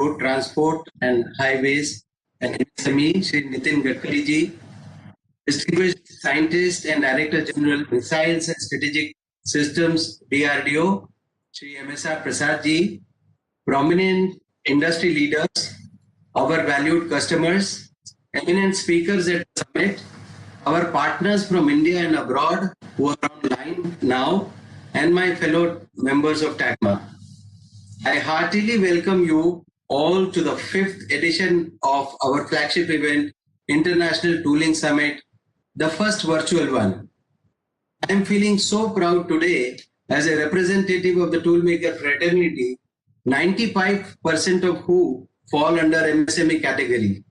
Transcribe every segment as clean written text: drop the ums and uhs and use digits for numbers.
Road Transport and Highways and MSME, Shri Nitin Gadkari ji, Distinguished Scientist and Director General, Missiles and Strategic Systems, DRDO, Shri MSR Prasad ji, prominent industry leaders, our valued customers, eminent speakers at the summit, our partners from India and abroad who are online now, and my fellow members of TACMA. I heartily welcome you all to the 5th edition of our flagship event, International Tooling Summit, the first virtual one. I am feeling so proud today as a representative of the toolmaker fraternity, 95% of who fall under MSME category.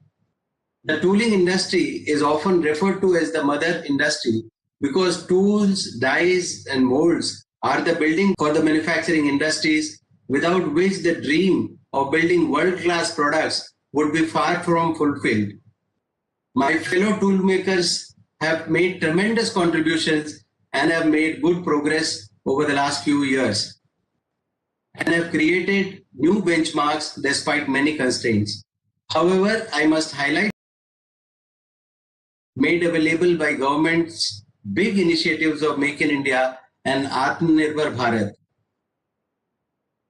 The tooling industry is often referred to as the mother industry because tools, dies, and molds are the building for the manufacturing industries, without which the dream of building world-class products would be far from fulfilled. My fellow toolmakers have made tremendous contributions and have made good progress over the last few years and have created new benchmarks despite many constraints. However, I must highlight made available by government's big initiatives of Make in India and Atmanirbhar Bharat.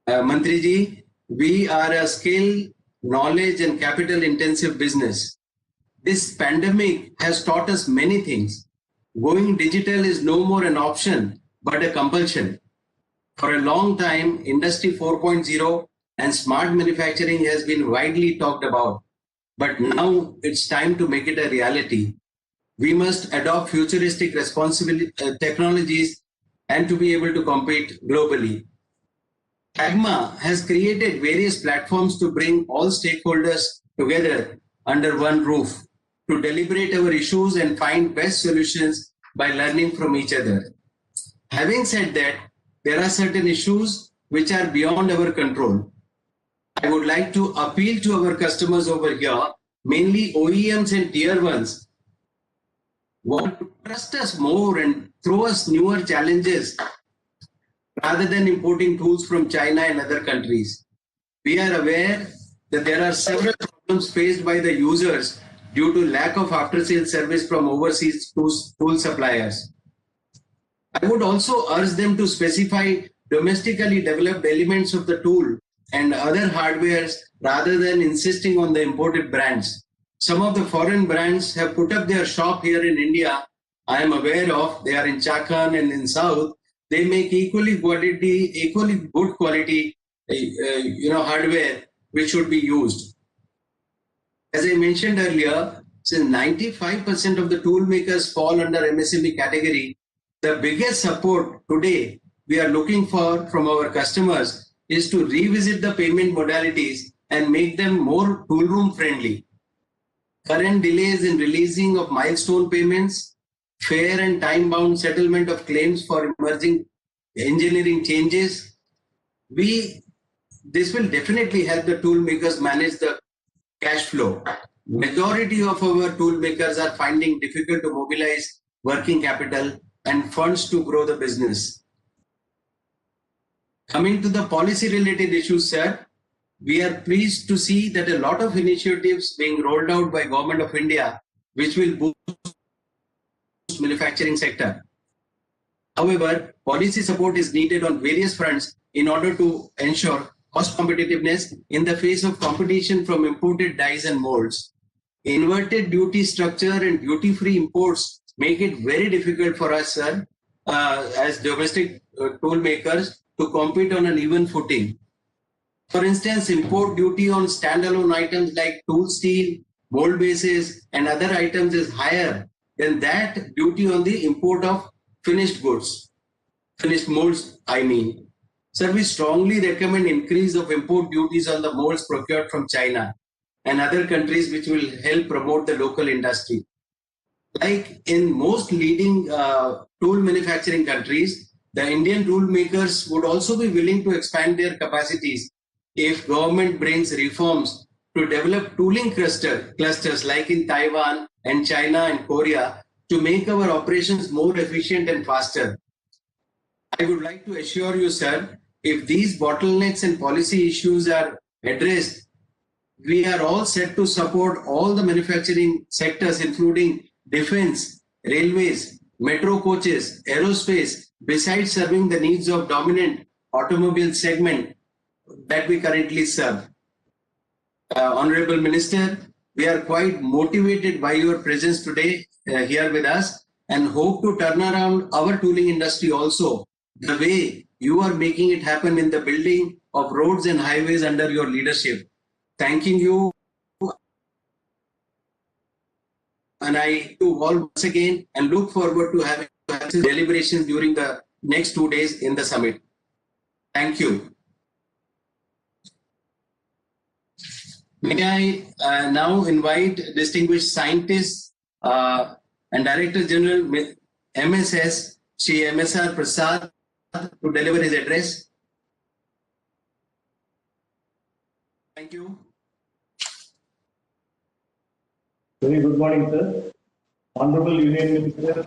Mantri ji, we are a skill, knowledge and capital intensive business. This pandemic has taught us many things. Going digital is no more an option, but a compulsion. For a long time, Industry 4.0 and smart manufacturing has been widely talked about, but now it's time to make it a reality. We must adopt futuristic technologies and to be able to compete globally. TACMA has created various platforms to bring all stakeholders together under one roof to deliberate our issues and find best solutions by learning from each other. Having said that, there are certain issues which are beyond our control. I would like to appeal to our customers over here, mainly OEMs and tier 1s, want to trust us more and throw us newer challenges rather than importing tools from China and other countries. We are aware that there are several problems faced by the users due to lack of after-sales service from overseas tool suppliers. I would also urge them to specify domestically developed elements of the tool and other hardwares rather than insisting on the imported brands. Some of the foreign brands have put up their shop here in India. I am aware of, they are in Chakan and in South. They make equally good quality hardware which should be used. As I mentioned earlier, since 95% of the tool makers fall under MSME category, the biggest support today we are looking for from our customers is to revisit the payment modalities and make them more tool room friendly. Current delays in releasing of milestone payments, fair and time-bound settlement of claims for emerging engineering changes, this will definitely help the tool makers manage the cash flow. Majority of our tool makers are finding difficult to mobilize working capital and funds to grow the business. Coming to the policy-related issues, sir, we are pleased to see that a lot of initiatives being rolled out by Government of India, which will boost manufacturing sector. However, policy support is needed on various fronts in order to ensure cost competitiveness in the face of competition from imported dies and molds. Inverted duty structure and duty-free imports make it very difficult for us, sir, as domestic tool makers to compete on an even footing. For instance, import duty on standalone items like tool steel, mold bases, and other items is higher than that duty on the import of finished goods, finished molds, I mean. Sir, we strongly recommend increase of import duties on the molds procured from China and other countries, which will help promote the local industry. Like in most leading tool manufacturing countries, the Indian tool makers would also be willing to expand their capacities if government brings reforms to develop tooling clusters like in Taiwan and China and Korea to make our operations more efficient and faster. I would like to assure you, sir, if these bottlenecks and policy issues are addressed, we are all set to support all the manufacturing sectors, including defense, railways, metro coaches, aerospace, besides serving the needs of dominant automobile segment that we currently serve. Honorable Minister, we are quite motivated by your presence today here with us and hope to turn around our tooling industry also the way you are making it happen in the building of roads and highways under your leadership. Thanking you, and I do all once again and look forward to having deliberations during the next 2 days in the summit. Thank you. May I now invite distinguished scientist and Director General MSS, Shri MSR Prasad, to deliver his address. Thank you. Very good morning, sir. Honorable Union Minister,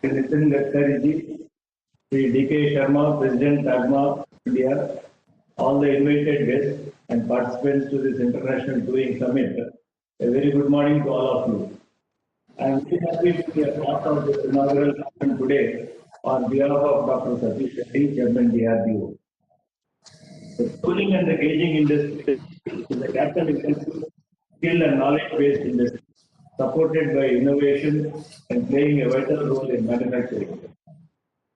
Nitin Gadkari, Sri D.K. Sharma, President AGMA India, all the invited guests and participants to this International Touring Summit. A very good morning to all of you. I am very happy to be a part of this inaugural summit today on behalf of Dr. Satish Reddy, Chairman DRDO. The tooling and the gauging industry is a capital-intensive, skill and knowledge-based industry, supported by innovation and playing a vital role in manufacturing.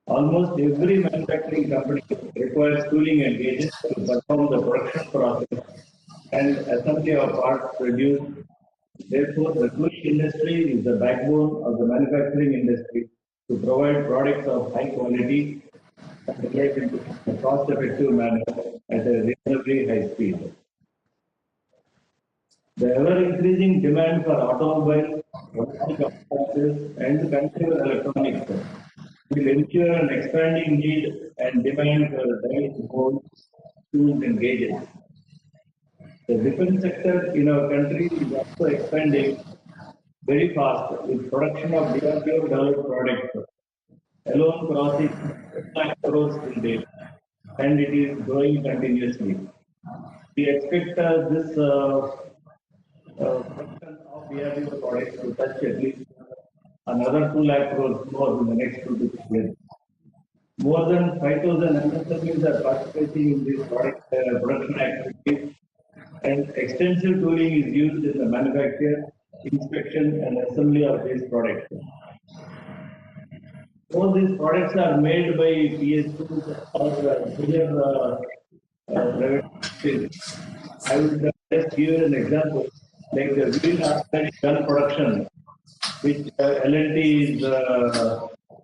Almost every manufacturing company requires tooling and gauges to perform the production process and assembly of parts produced. Therefore, the tooling industry is the backbone of the manufacturing industry to provide products of high quality and in a cost-effective manner at a reasonably high speed. The ever-increasing demand for automobiles, and consumer electronics will ensure an expanding need and demand for diverse modes, tools, and gauges. The defense sector in our country is also expanding very fast with production of DRDO developed products alone crossing 10 lakh crores till date, and it is growing continuously. We expect this production of DRDO products to touch at least another 2 lakh crores more in the next 2 to 3 years. More than 5,000 MSMEs are participating in these production activities, and extensive tooling is used in the manufacture, inspection, and assembly of these products. All these products are made by PSUs or bigger private industries. I would just give an example, like the wheel artillery gun production, which L&T is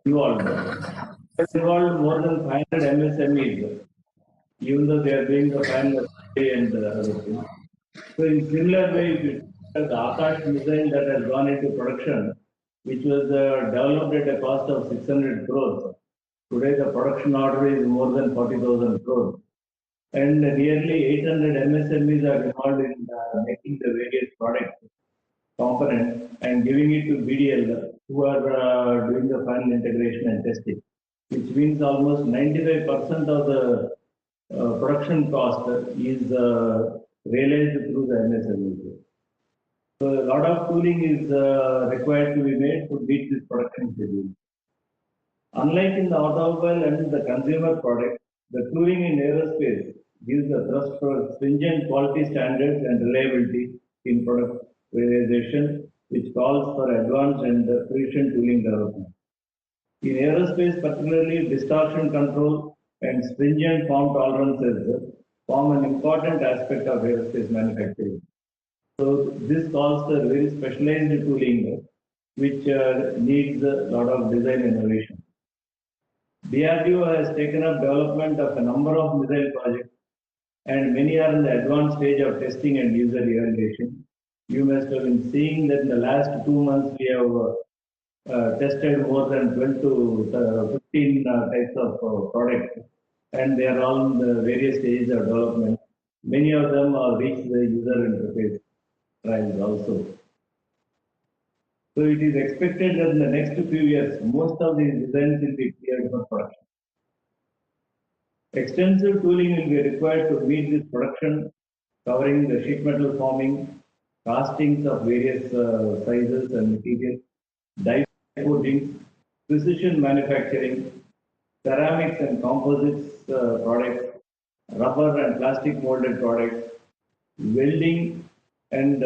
involved. It's involved more than 500 MSMEs, even though they are doing the final and other things. So in similar way, if you the Akash missile that has gone into production, which was developed at a cost of 600 crores. Today, the production order is more than 40,000 crores. And nearly 800 MSMEs are involved in making the various product components and giving it to BDL, who are doing the final integration and testing, which means almost 95% of the production cost is realized through the MSMEs. So a lot of tooling is required to be made to meet this production schedule. Unlike in the automobile and the consumer product, the tooling in aerospace gives the thrust for stringent quality standards and reliability in product realization, which calls for advanced and precision tooling development. In aerospace, particularly distortion control and stringent form tolerances form an important aspect of aerospace manufacturing. So this calls for very specialized tooling, which needs a lot of design innovation. DRDO has taken up development of a number of missile projects, and many are in the advanced stage of testing and user evaluation. You must have been seeing that in the last 2 months we have tested more than 12 to 15 types of products, and they are all in the various stages of development. Many of them have reached the user interface trials also. So it is expected that in the next few years, most of these designs will be cleared for production. Extensive tooling will be required to meet this production covering the sheet metal forming, castings of various sizes and materials, die forging, precision manufacturing, ceramics and composites products, rubber and plastic molded products, welding and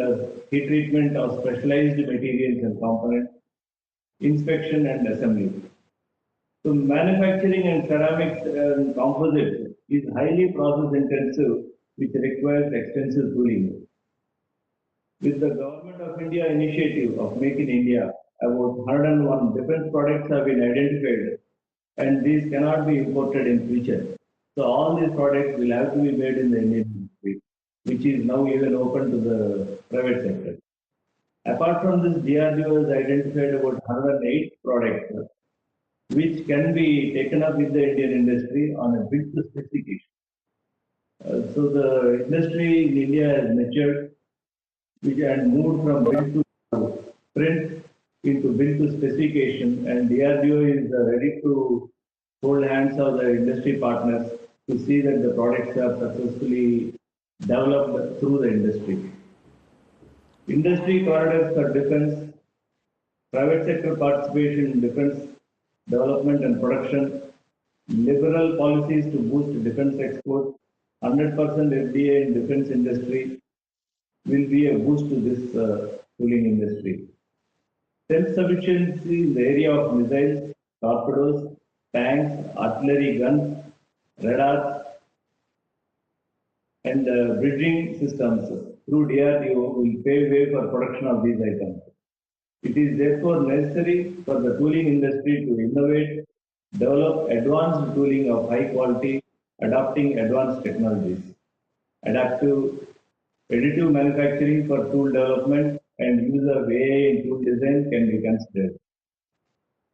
heat treatment of specialized materials and components, inspection and assembly. So manufacturing and ceramics and composites is highly process intensive, which requires extensive tooling. With the Government of India initiative of Make in India, about 101 defense products have been identified, and these cannot be imported in future. So all these products will have to be made in the Indian industry, which is now even open to the private sector. Apart from this, DRDO has identified about 108 products which can be taken up with the Indian industry on a bid to specification. So the industry in India has matured which and moved from bid to print into bid to specification, and DRDO is ready to hold hands of the industry partners to see that the products are successfully developed through the industry. Industry corridors for defense, private sector participation in defense development and production, liberal policies to boost defense exports, 100% FDI in defense industry will be a boost to this tooling industry. Self-sufficiency in the area of missiles, torpedoes, tanks, artillery guns, radars, and bridging systems through DRDO will pave way for production of these items. It is therefore necessary for the tooling industry to innovate, develop advanced tooling of high quality, adopting advanced technologies. Additive manufacturing for tool development and use of AI in tool design can be considered.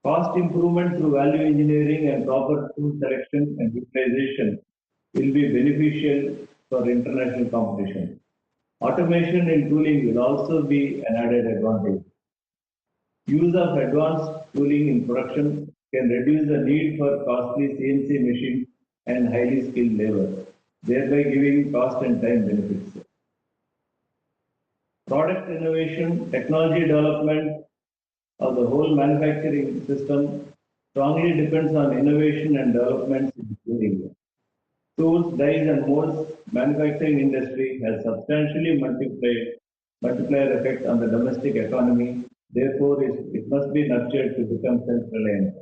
Cost improvement through value engineering and proper tool selection and utilization will be beneficial for international competition. Automation in tooling will also be an added advantage. Use of advanced tooling in production can reduce the need for costly CNC machines and highly skilled labor, thereby giving cost and time benefits. Product innovation, technology development of the whole manufacturing system strongly depends on innovation and developments in tooling. Tools, dies and molds manufacturing industry has substantially multiplier effect on the domestic economy. Therefore, it must be nurtured to become self-reliant.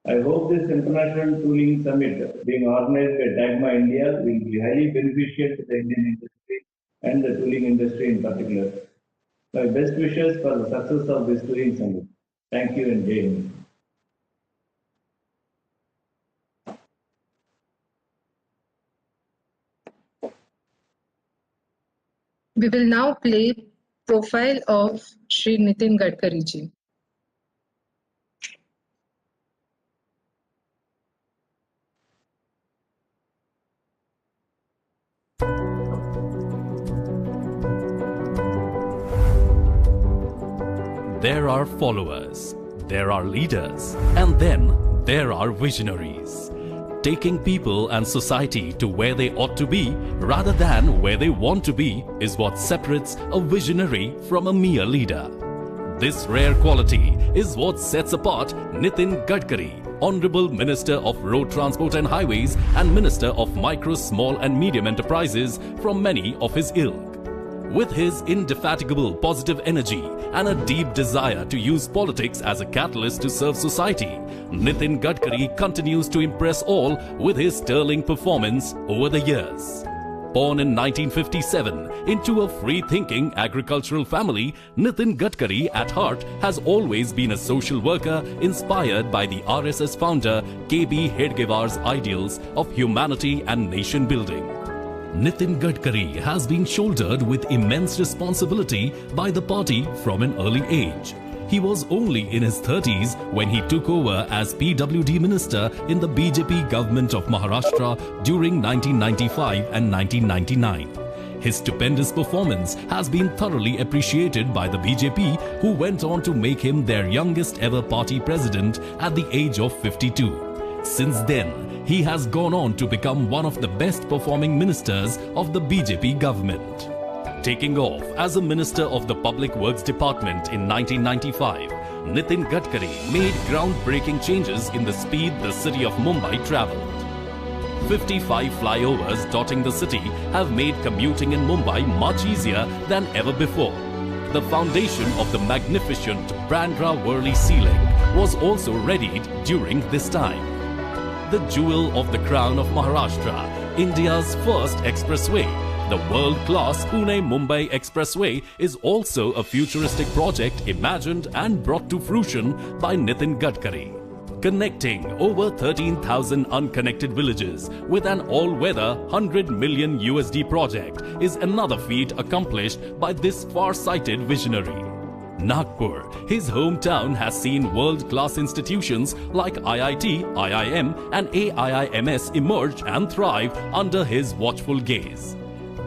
I hope this International Tooling Summit being organized by TAGMA India will be highly beneficial to the Indian industry and the tooling industry in particular. My best wishes for the success of this tooling summit. Thank you and Jai Hind. We will now play profile of Shri Nitin Gadkari ji. There are followers, there are leaders, and then there are visionaries. Taking people and society to where they ought to be rather than where they want to be is what separates a visionary from a mere leader. This rare quality is what sets apart Nitin Gadkari, Honorable Minister of Road Transport and Highways and Minister of Micro, Small and Medium Enterprises from many of his ilk. With his indefatigable positive energy and a deep desire to use politics as a catalyst to serve society, Nitin Gadkari continues to impress all with his sterling performance over the years. Born in 1957 into a free-thinking agricultural family, Nitin Gadkari at heart has always been a social worker inspired by the RSS founder K.B. Hedgewar's ideals of humanity and nation building. Nitin Gadkari has been shouldered with immense responsibility by the party from an early age. He was only in his 30s when he took over as PWD Minister in the BJP government of Maharashtra during 1995 and 1999. His stupendous performance has been thoroughly appreciated by the BJP, who went on to make him their youngest ever party president at the age of 52. Since then, he has gone on to become one of the best performing ministers of the BJP government. Taking off as a Minister of the Public Works Department in 1995, Nitin Gadkari made groundbreaking changes in the speed the city of Mumbai travelled. 55 flyovers dotting the city have made commuting in Mumbai much easier than ever before. The foundation of the magnificent Bandra-Worli Sea Link was also readied during this time. The jewel of the crown of Maharashtra, India's first expressway, the world-class Pune-Mumbai Expressway, is also a futuristic project imagined and brought to fruition by Nitin Gadkari. Connecting over 13,000 unconnected villages with an all-weather $100 million project is another feat accomplished by this far-sighted visionary. Nagpur, his hometown, has seen world-class institutions like IIT, IIM and AIIMS emerge and thrive under his watchful gaze.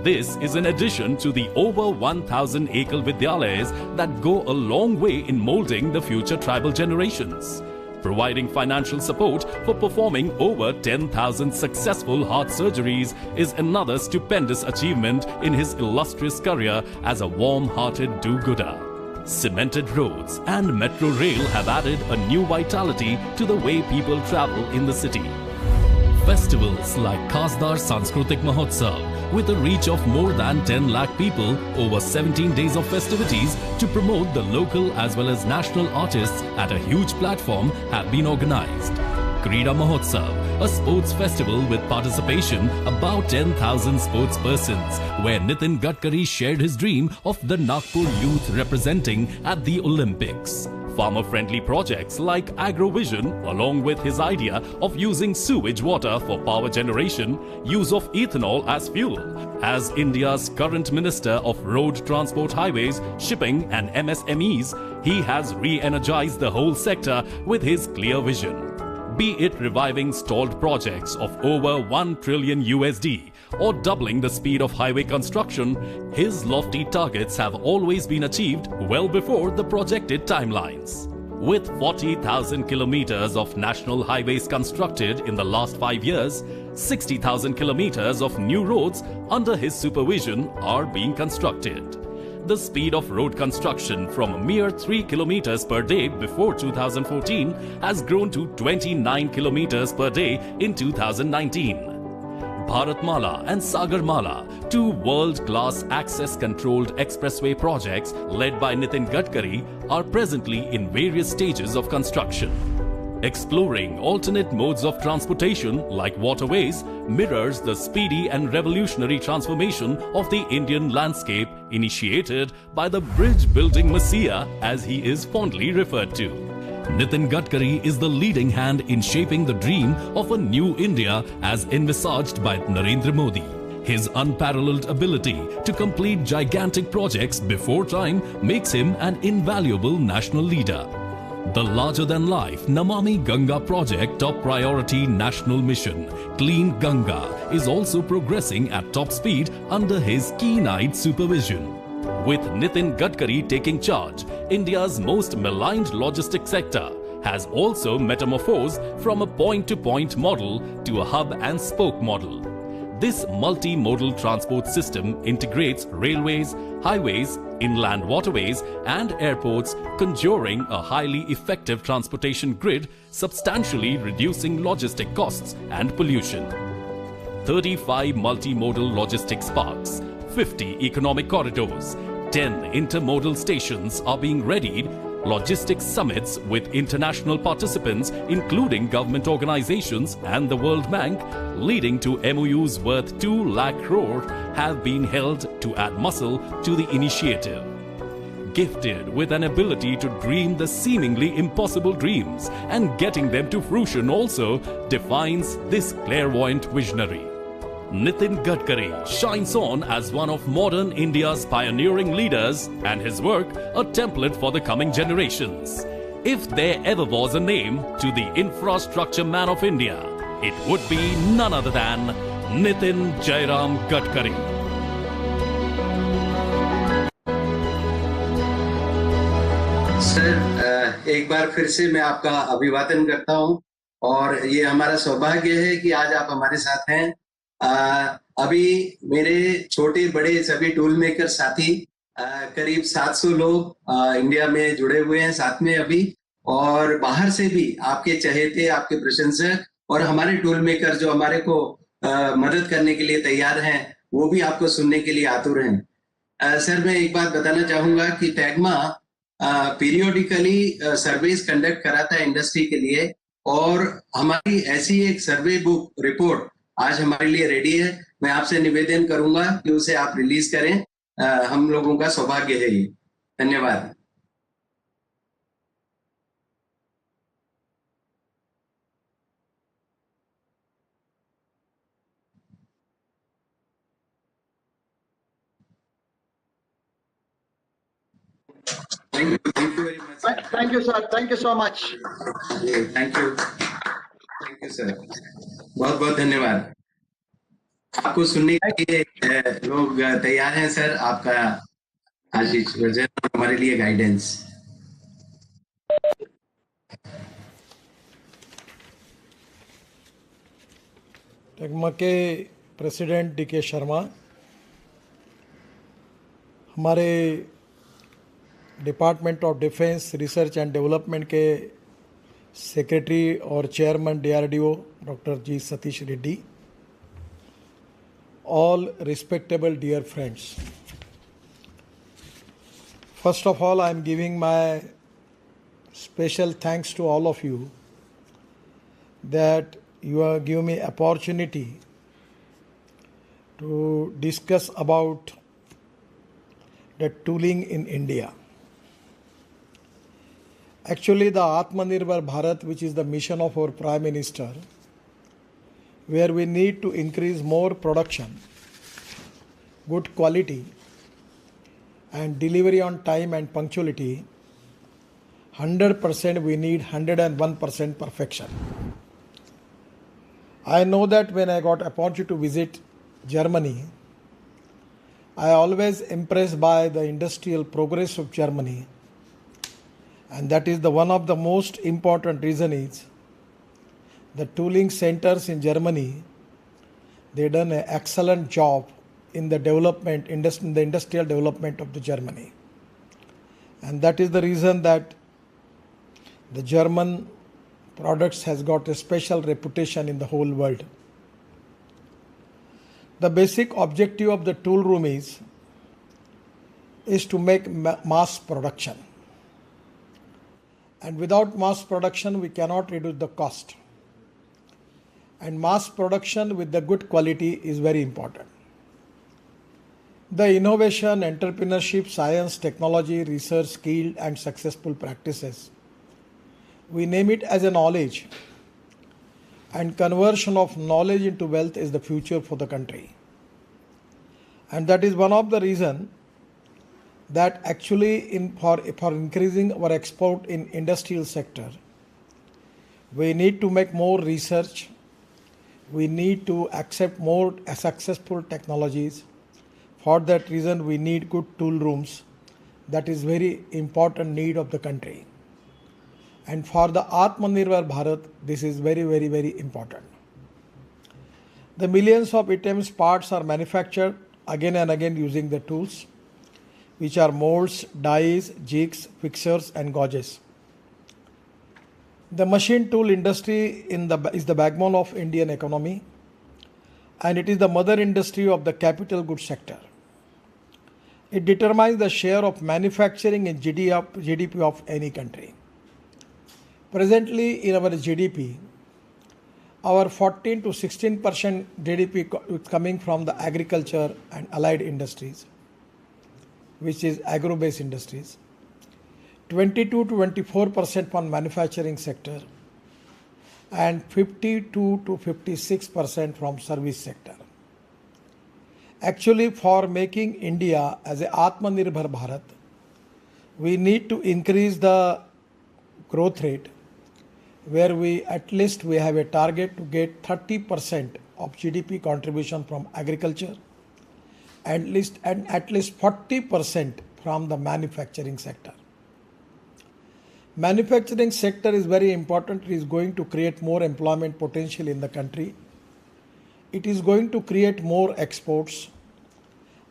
This is in addition to the over 1,000 Ekal Vidyalayas that go a long way in molding the future tribal generations. Providing financial support for performing over 10,000 successful heart surgeries is another stupendous achievement in his illustrious career as a warm-hearted do-gooder. Cemented roads and metro rail have added a new vitality to the way people travel in the city. Festivals like Khasdar Sanskritik Mahotsav, with a reach of more than 10 lakh people over 17 days of festivities to promote the local as well as national artists at a huge platform, have been organized. Krida Mahotsav, a sports festival with participation about 10,000 sports persons, where Nitin Gadkari shared his dream of the Nagpur youth representing at the Olympics. Farmer-friendly projects like Agrovision, along with his idea of using sewage water for power generation, use of ethanol as fuel. As India's current Minister of Road Transport, Highways, Shipping and MSMEs, he has re-energized the whole sector with his clear vision. Be it reviving stalled projects of over $1 trillion or doubling the speed of highway construction, his lofty targets have always been achieved well before the projected timelines. With 40,000 kilometers of national highways constructed in the last 5 years, 60,000 kilometers of new roads under his supervision are being constructed. The speed of road construction from a mere 3 kilometers per day before 2014 has grown to 29 kilometers per day in 2019. Bharatmala and Sagarmala, two world-class access-controlled expressway projects led by Nitin Gadkari, are presently in various stages of construction. Exploring alternate modes of transportation like waterways mirrors the speedy and revolutionary transformation of the Indian landscape initiated by the bridge-building messiah, as he is fondly referred to. Nitin Gadkari is the leading hand in shaping the dream of a new India as envisaged by Narendra Modi. His unparalleled ability to complete gigantic projects before time makes him an invaluable national leader. The larger-than-life Namami Ganga project top priority national mission, Clean Ganga, is also progressing at top speed under his keen-eyed supervision. With Nitin Gadkari taking charge, India's most maligned logistics sector has also metamorphosed from a point-to-point model to a hub-and-spoke model. This multimodal transport system integrates railways, highways, inland waterways and airports, conjuring a highly effective transportation grid, substantially reducing logistic costs and pollution. 35 multimodal logistics parks, 50 economic corridors, 10 intermodal stations are being readied, logistics summits with international participants including government organizations and the World Bank, leading to MOUs worth 2 lakh crore, have been held to add muscle to the initiative. Gifted with an ability to dream the seemingly impossible dreams and getting them to fruition also defines this clairvoyant visionary. Nitin Gadkari shines on as one of modern India's pioneering leaders and his work a template for the coming generations. If there ever was a name to the infrastructure man of India, it would be none other than Nitin Jairam Gadkari. Sir, एक बार फिर से मैं आपका अभिवादन करता हूं और ये हमारा सौभाग्य है कि आज आप हमारे साथ हैं। अभी मेरे छोटे बड़े सभी टूल मेकर साथी करीब 700 लोग इंडिया में जुड़े हुए हैं साथ में अभी, और बाहर से भी आपके चहेते, आपके प्रशंसक और हमारे टूल मेकर जो हमारे को मदद करने के लिए तैयार हैं, वो भी आपको सुनने के लिए आतुर हैं। सर, मैं एक बात बताना चाहूंगा कि टैगमा पीरियोडिकली सर्वेस कंडक्ट कराता है इंडस्ट्री के लिए, और हमारी ऐसी एक सर्वे बुक रिपोर्ट आज हमारे लिए रेडी है। मैं आपसे निवेदन करूंगा कि उसे आप रिलीज करें। हम लोगों का सौभाग्य है ये। धन्यवाद। Thank you very much sir. Thank you, sir. Thank you so much. Thank you sir, बहुत बहुत धन्यवाद। आपको सुनने के लिए लोग तैयार हैं सर। आपका आशीष वजन हमारे लिए गाइडेंस। टेगमा के प्रेसिडेंट डी.के. शर्मा, हमारे department of defence research and development के सेक्रेटरी और chairman DRDO doctor G Satish Reddy, all respectable dear friends. First of all, I am giving my special thanks to all of you that you are giving me opportunity to discuss about the tooling in India. Actually, the Atmanirbhar Bharat, which is the mission of our Prime Minister, where we need to increase more production, good quality, and delivery on time and punctuality, 100% we need 101% perfection. I know that when I got opportunity to visit Germany, I always impressed by the industrial progress of Germany, and that is the one of the most important reason is the tooling centers in Germany. They done an excellent job in the development, in the industrial development of the Germany, and that is the reason that the German products has got a special reputation in the whole world. The basic objective of the tool room is to make mass production, and without mass production we cannot reduce the cost, and mass production with the good quality is very important. The innovation, entrepreneurship, science, technology, research, skill and successful practices, we name it as a knowledge, and conversion of knowledge into wealth is the future for the country. And that is one of the reason that actually for increasing our export in industrial sector, we need to make more research, we need to accept more successful technologies. For that reason we need good tool rooms. That is very important need of the country. And for the Atmanirbhar Bharat, this is very, very, very important. The millions of items, parts are manufactured again and again using the tools, which are molds, dies, jigs, fixtures and gauges. The machine tool industry is the backbone of Indian economy, and it is the mother industry of the capital goods sector. It determines the share of manufacturing in GDP of any country. Presently in our GDP, our 14 to 16% GDP is coming from the agriculture and allied industries, which is agro-based industries, 22 to 24% from manufacturing sector, and 52 to 56% from service sector. Actually, for making India as a Atmanirbhar Bharat, we need to increase the growth rate, where we have a target to get 30% of GDP contribution from agriculture, and at least 40% from the manufacturing sector. Manufacturing sector is very important. It is going to create more employment potential in the country. It is going to create more exports,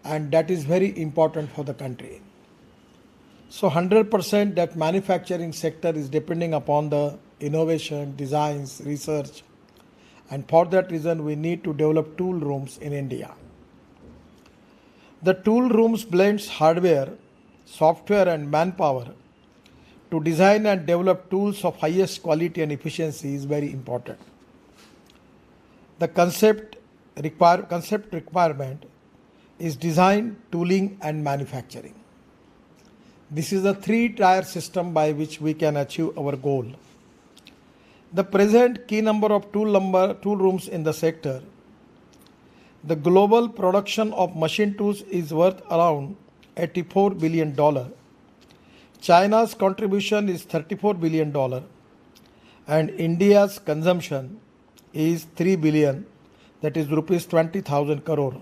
and that is very important for the country. So 100% that manufacturing sector is depending upon the innovation, designs, research, and for that reason we need to develop tool rooms in India. The tool rooms blends hardware, software and manpower to design and develop tools of highest quality and efficiency is very important. The concept requirement is design, tooling and manufacturing. This is a three-tier system by which we can achieve our goal. The present key number of tool rooms in the sector. The global production of machine tools is worth around $84 billion. China's contribution is $34 billion and India's consumption is 3 billion, that is rupees 20,000 crore.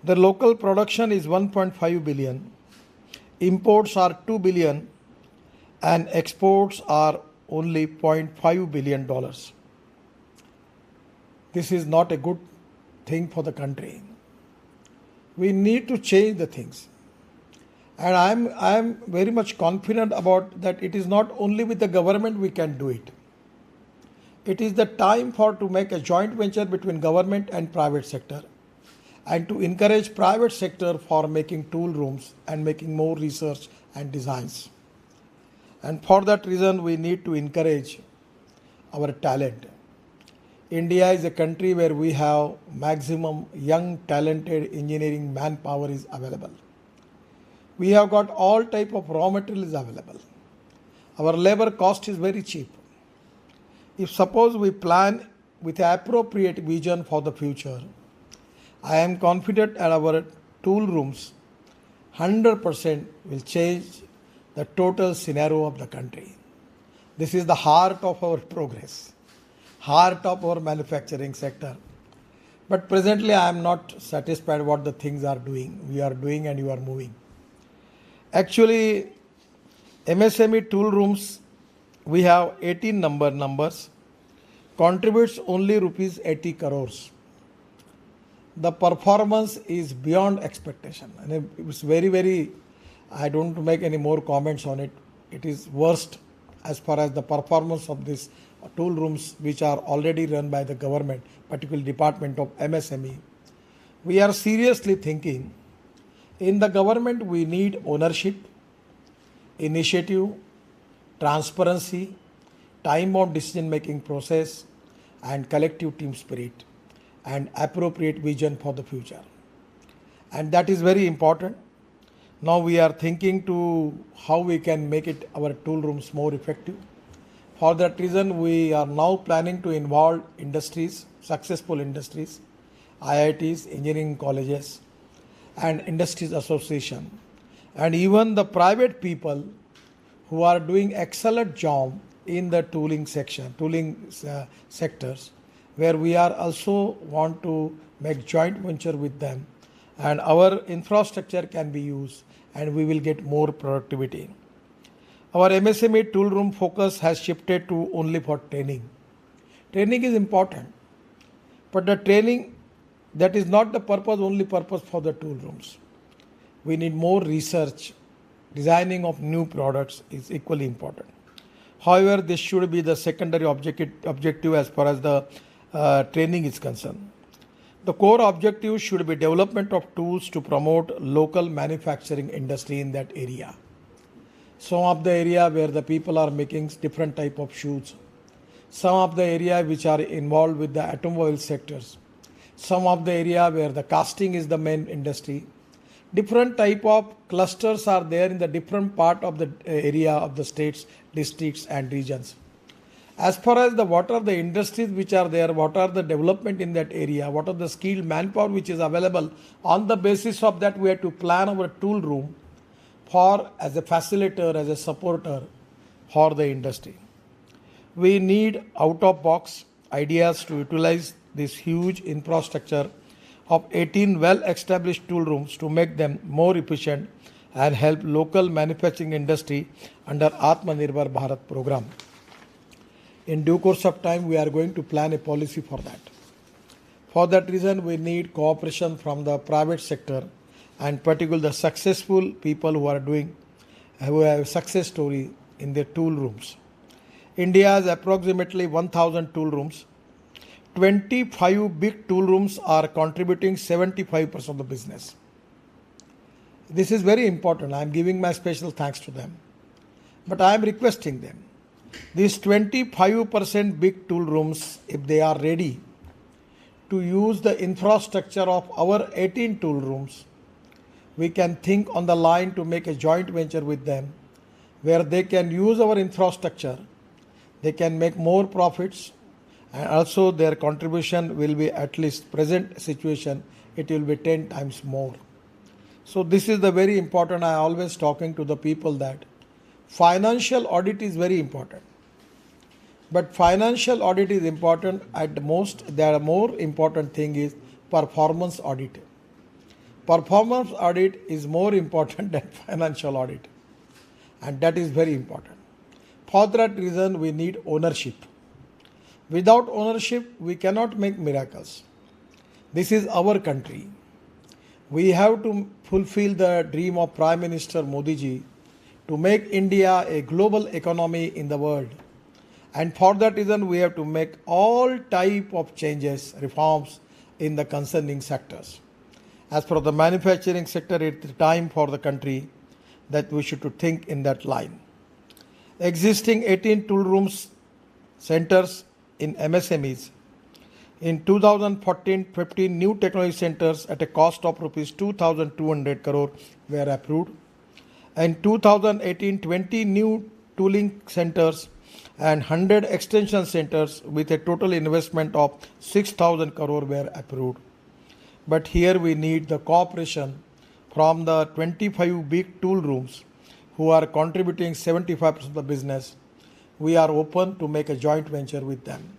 The local production is 1.5 billion. Imports are 2 billion and exports are only $0.5 billion. This is not a good thing for the country. We need to change the things. And I am very much confident about that it is not only with the government we can do it. It is the time to make a joint venture between government and private sector and to encourage private sector for making tool rooms and making more research and designs. And for that reason we need to encourage our talent. India is a country where we have maximum young talented engineering manpower is available. We have got all type of raw materials available. Our labor cost is very cheap. If suppose we plan with an appropriate vision for the future, I am confident that our tool rooms 100% will change the total scenario of the country. This is the heart of our progress, heart of our manufacturing sector. But presently I am not satisfied what the things are doing. We are doing and you are moving. Actually, MSME tool rooms, we have 18 numbers, contributes only rupees 80 crores. The performance is beyond expectation. And it's very, I don't make any more comments on it. It is worst as far as the performance of these tool rooms which are already run by the government, particularly Department of MSME. We are seriously thinking in the government we need ownership, initiative, transparency, time-bound decision-making process and collective team spirit and appropriate vision for the future. And that is very important. Now we are thinking to how we can make it our tool rooms more effective. For that reason, we are now planning to involve industries, successful industries, IITs, engineering colleges, and industries association, and even the private people who are doing excellent job in the tooling sectors, where we are also want to make joint venture with them, and our infrastructure can be used, and we will get more productivity. Our MSME tool room focus has shifted to only for training. Training is important, but the training, that is not the only purpose for the tool rooms. We need more research. Designing of new products is equally important. However, this should be the secondary objective as far as the training is concerned. The core objective should be development of tools to promote local manufacturing industry in that area. Some of the area where the people are making different type of shoes, some of the area which are involved with the automobile sectors, some of the area where the casting is the main industry. Different type of clusters are there in the different part of the area of the states, districts and regions. As far as what are the industries which are there, what are the development in that area, what are the skilled manpower which is available, on the basis of that we have to plan our tool room for as a facilitator, as a supporter for the industry. We need out-of-box ideas to utilize this huge infrastructure of 18 well-established tool rooms to make them more efficient and help local manufacturing industry under Atmanirbhar Bharat program. In due course of time, we are going to plan a policy for that. For that reason, we need cooperation from the private sector and particularly the successful people who have success story in their tool rooms. India has approximately 1,000 tool rooms. 25 big tool rooms are contributing 75% of the business. This is very important. I am giving my special thanks to them. But I am requesting them. These 25% big tool rooms, if they are ready to use the infrastructure of our 18 tool rooms, we can think on the line to make a joint venture with them where they can use our infrastructure, they can make more profits, and also their contribution will be, at least present situation, it will be 10 times more. So this is the very important. I always talking to the people that financial audit is very important. But financial audit is important at the most. The more important thing is performance audit. Performance audit is more important than financial audit. And that is very important. For that reason, we need ownership. Without ownership, we cannot make miracles. This is our country. We have to fulfill the dream of Prime Minister Modi ji to make India a global economy in the world. And for that reason, we have to make all type of changes, reforms in the concerning sectors. As for the manufacturing sector, it's time for the country that we should to think in that line. Existing 18 tool rooms centers in MSMEs. In 2014, 15 new technology centers at a cost of rupees 2,200 crore were approved. In 2018, 20 new tooling centers and 100 extension centers with a total investment of 6,000 crore were approved. But here we need the cooperation from the 25 big tool rooms who are contributing 75% of the business. We are open to make a joint venture with them.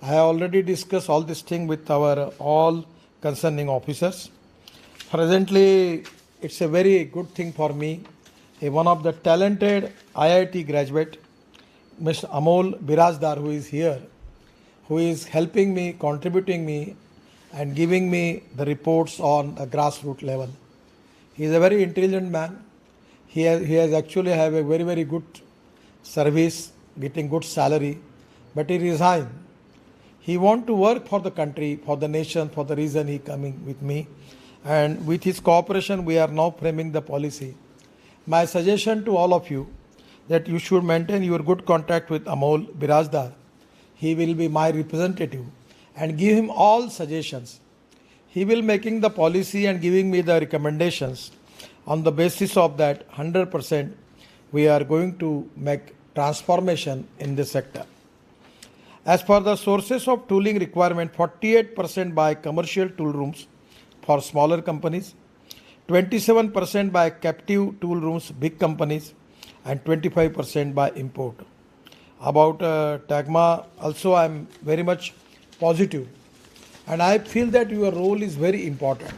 I have already discussed all this thing with our all concerning officers. Presently, it's a very good thing for me. One of the talented IIT graduate, Mr. Amol Birajdar, who is here, who is helping me, contributing me, and giving me the reports on a grassroots level. He is a very intelligent man. He has actually have a very, very good service, getting good salary, but he resigned. He want to work for the country, for the nation, for the reason he coming with me. And with his cooperation, we are now framing the policy. My suggestion to all of you that you should maintain your good contact with Amol Birajdar. He will be my representative and give him all suggestions. He will making the policy and giving me the recommendations. On the basis of that, 100% we are going to make transformation in this sector. As for the sources of tooling requirement, 48% by commercial tool rooms for smaller companies, 27% by captive tool rooms, big companies, and 25% by import. About TAGMA, also I am very much positive. And I feel that your role is very important.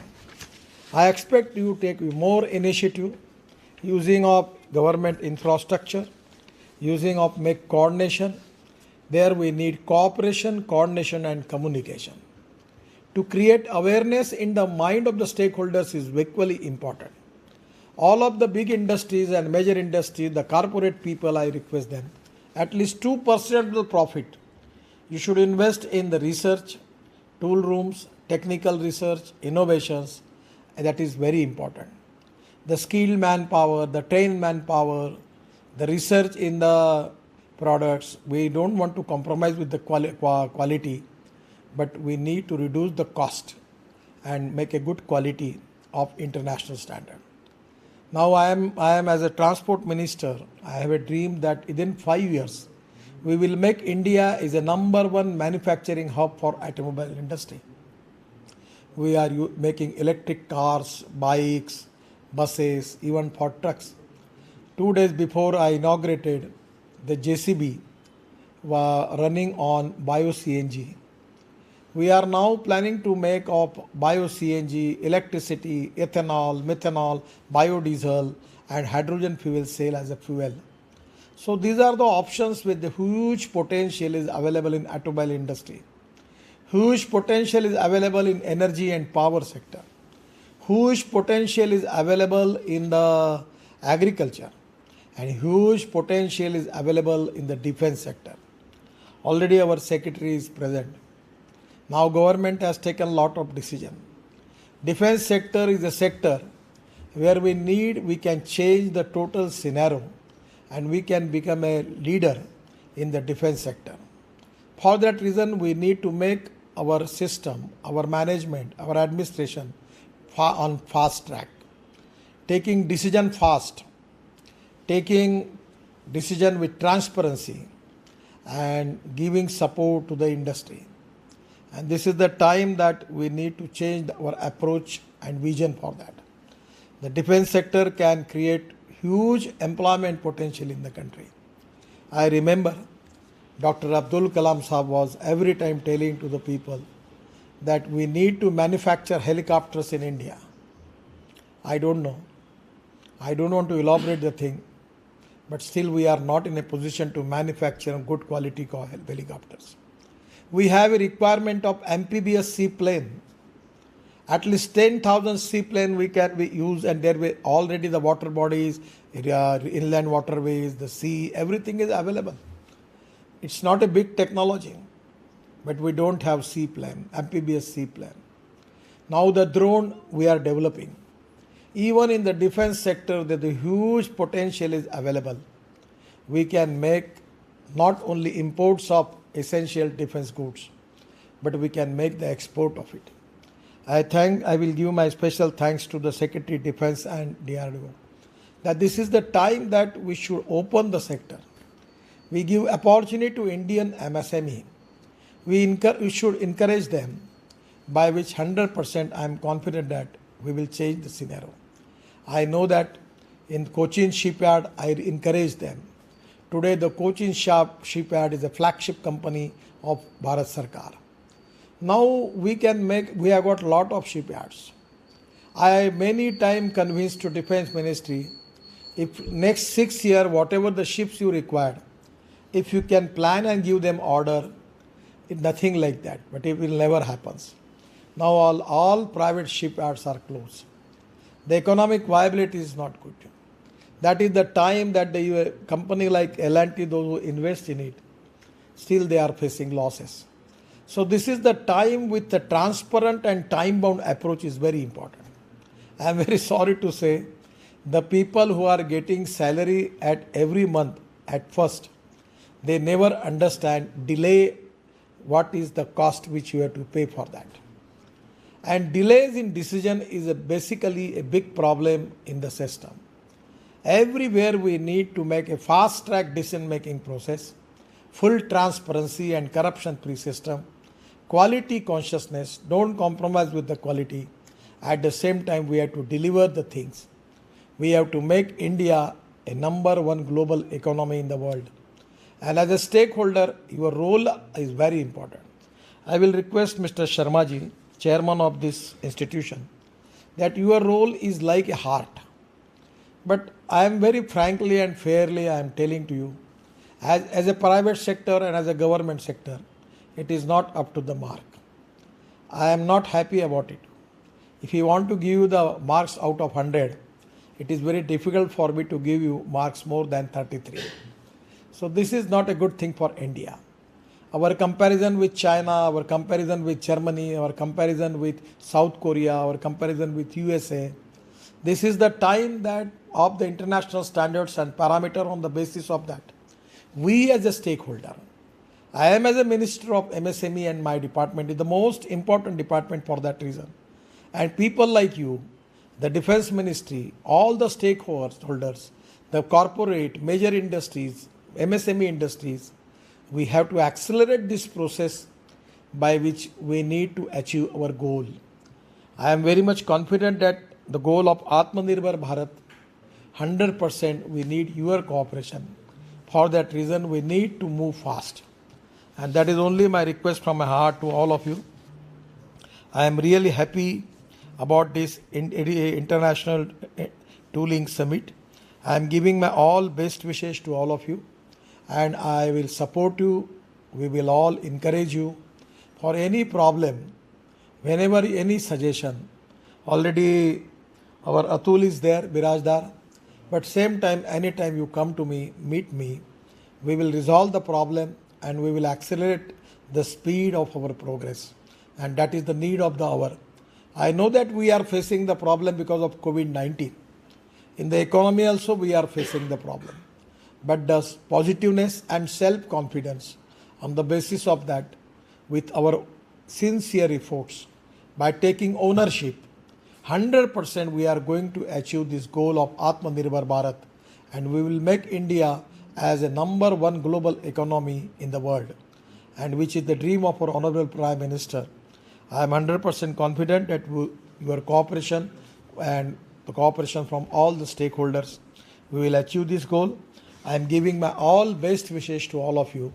I expect you to take more initiative, using of government infrastructure, using of make coordination. There we need cooperation, coordination and communication. To create awareness in the mind of the stakeholders is equally important. All of the big industries and major industries, the corporate people, I request them, at least 2% of the profit, you should invest in the research, tool rooms, technical research, innovations, and that is very important. The skilled manpower, the trained manpower, the research in the products, we don't want to compromise with the quality, but we need to reduce the cost and make a good quality of international standard. Now I am as a transport minister, I have a dream that within 5 years, we will make India is a #1 manufacturing hub for automobile industry. We are making electric cars, bikes, buses, even for trucks. 2 days before I inaugurated the JCB running on bio-CNG. We are now planning to make of bio-CNG, electricity, ethanol, methanol, biodiesel and hydrogen fuel cell as a fuel. So these are the options with the huge potential is available in automobile industry. Huge potential is available in energy and power sector. Huge potential is available in the agriculture and huge potential is available in the defense sector. Already our secretary is present. Now government has taken a lot of decision. Defense sector is a sector where we can change the total scenario and we can become a leader in the defense sector. For that reason, we need to make our system, our management, our administration on fast track, taking decision fast, taking decision with transparency and giving support to the industry. And this is the time that we need to change our approach and vision for that. The defense sector can create huge employment potential in the country. I remember Dr. Abdul Kalam Sahab was every time telling to the people that we need to manufacture helicopters in India. I don't know. I don't want to elaborate the thing, but still we are not in a position to manufacture good quality helicopters. We have a requirement of amphibious seaplane. At least 10,000 seaplane we use, and there were already the water bodies, inland waterways, the sea, everything is available. It's not a big technology, but we don't have seaplane, amphibious seaplane. Now the drone we are developing. Even in the defense sector, the huge potential is available. We can make not only imports of essential defense goods, but we can make the export of it. I will give my special thanks to the Secretary Defense and DRDO that this is the time that we should open the sector. We give opportunity to Indian MSME. We should encourage them, by which 100% I am confident that we will change the scenario. I know that in Cochin shipyard I encourage them. Today the Cochin shipyard is a flagship company of Bharat Sarkar. Now we have got lot of shipyards. I many time convinced to Defense Ministry, if next 6 years whatever the ships you require, if you can plan and give them order, nothing like that, but it will never happens. Now all private shipyards are closed. The economic viability is not good. That is the time that the company like L&T, those who invest in it, still they are facing losses. So this is the time with the transparent and time-bound approach is very important. I am very sorry to say, the people who are getting salary at every month at first, they never understand delay, what is the cost which you have to pay for that. And delays in decision is basically a big problem in the system. Everywhere we need to make a fast track decision making process, full transparency and corruption free system, quality consciousness, don't compromise with the quality. At the same time we have to deliver the things. We have to make India a number one global economy in the world. And as a stakeholder, your role is very important. I will request Mr. Sharma ji, chairman of this institution, that your role is like a heart. But I am very frankly and fairly, I am telling to you, as a private sector and as a government sector, it is not up to the mark. I am not happy about it. If you want to give you the marks out of 100, it is very difficult for me to give you marks more than 33. So this is not a good thing for India. Our comparison with China, our comparison with Germany, our comparison with South Korea, our comparison with USA, this is the time that of the international standards and parameter on the basis of that. We as a stakeholder, I am as a minister of MSME and my department is the most important department for that reason. And people like you, the defense ministry, all the stakeholders, the corporate, major industries, MSME industries, we have to accelerate this process by which we need to achieve our goal. I am very much confident that the goal of Atmanirbhar Bharat, 100% we need your cooperation. For that reason, we need to move fast. And that is only my request from my heart to all of you. I am really happy about this international tooling summit. I am giving my all best wishes to all of you, and I will support you. We will all encourage you for any problem, whenever any suggestion. Already our Atul is there, Birajdar, but same time, anytime you come to me, meet me, we will resolve the problem and we will accelerate the speed of our progress. And that is the need of the hour. I know that we are facing the problem because of COVID-19. In the economy also we are facing the problem. But the positiveness and self-confidence, on the basis of that, with our sincere efforts, by taking ownership, 100% we are going to achieve this goal of Atmanirbhar Bharat, and we will make India as a number one global economy in the world, and which is the dream of our Honorable Prime Minister. I am 100% confident that your cooperation and the cooperation from all the stakeholders, we will achieve this goal. I am giving my all best wishes to all of you,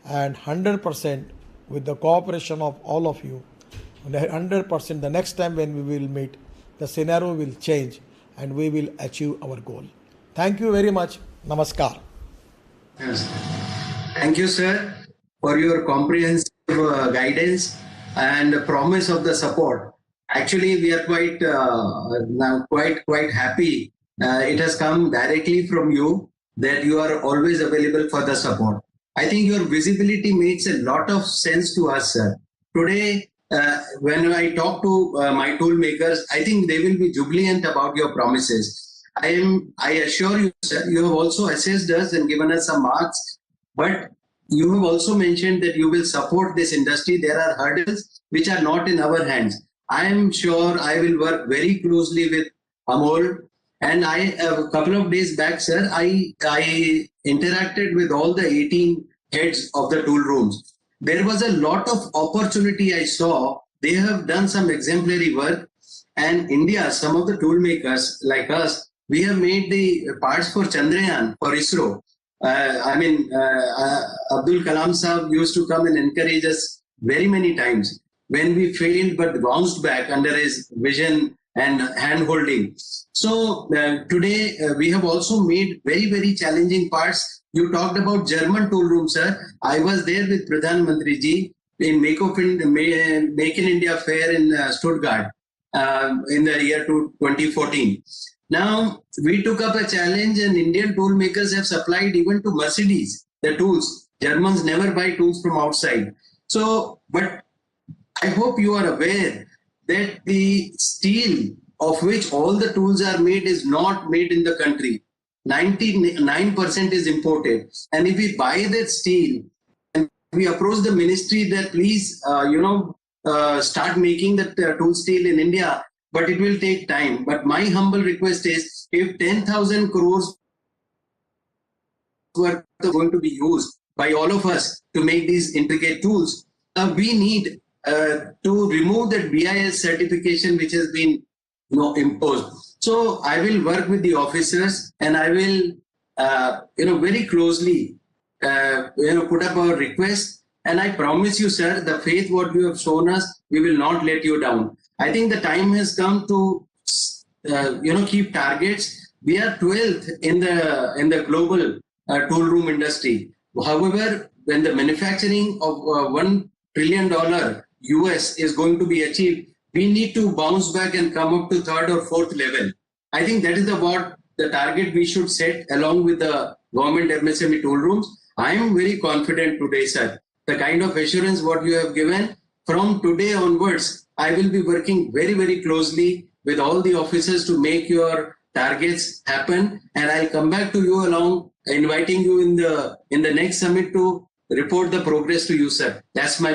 and 100% with the cooperation of all of you, 100% the next time when we will meet, the scenario will change and we will achieve our goal. Thank you very much. Namaskar. Yes. Thank you, sir, for your comprehensive guidance and promise of the support. Actually, we are quite happy. It has come directly from you that you are always available for the support. I think your visibility makes a lot of sense to us, sir. Today, when I talk to my tool makers, I think they will be jubilant about your promises. I assure you, sir, you have also assessed us and given us some marks, but you have also mentioned that you will support this industry. There are hurdles which are not in our hands. I am sure I will work very closely with Amol. And a couple of days back, sir, I interacted with all the 18 heads of the tool rooms. There was a lot of opportunity I saw. They have done some exemplary work. And India, some of the tool makers like us, we have made the parts for Chandrayaan, for ISRO. Abdul Kalam Sahab used to come and encourage us very many times when we failed but bounced back under his vision and hand-holding. So today we have also made very, very challenging parts. You talked about German tool room, sir. I was there with Pradhan Mantri ji in Make in India fair in Stuttgart in the year 2014. Now, we took up a challenge and Indian tool makers have supplied even to Mercedes the tools. Germans never buy tools from outside. So, but I hope you are aware that the steel of which all the tools are made is not made in the country. 99% is imported. And if we buy that steel and we approach the ministry that please, start making that tool steel in India, but it will take time. But my humble request is if 10,000 crores were going to be used by all of us to make these intricate tools, we need to remove that BIS certification which has been imposed. So I will work with the officers and I will very closely put up our request, and I promise you, sir, the faith what you have shown us, we will not let you down. I think the time has come to keep targets. We are 12th in the global tool room industry. However, when the manufacturing of $1 trillion US is going to be achieved, we need to bounce back and come up to third or fourth level. I think that is about the target we should set along with the government MSME tool rooms. I am very confident today, sir. The kind of assurance what you have given, from today onwards, I will be working very, very closely with all the officers to make your targets happen. And I'll come back to you along, inviting you in the next summit to report the progress to you, sir. That's my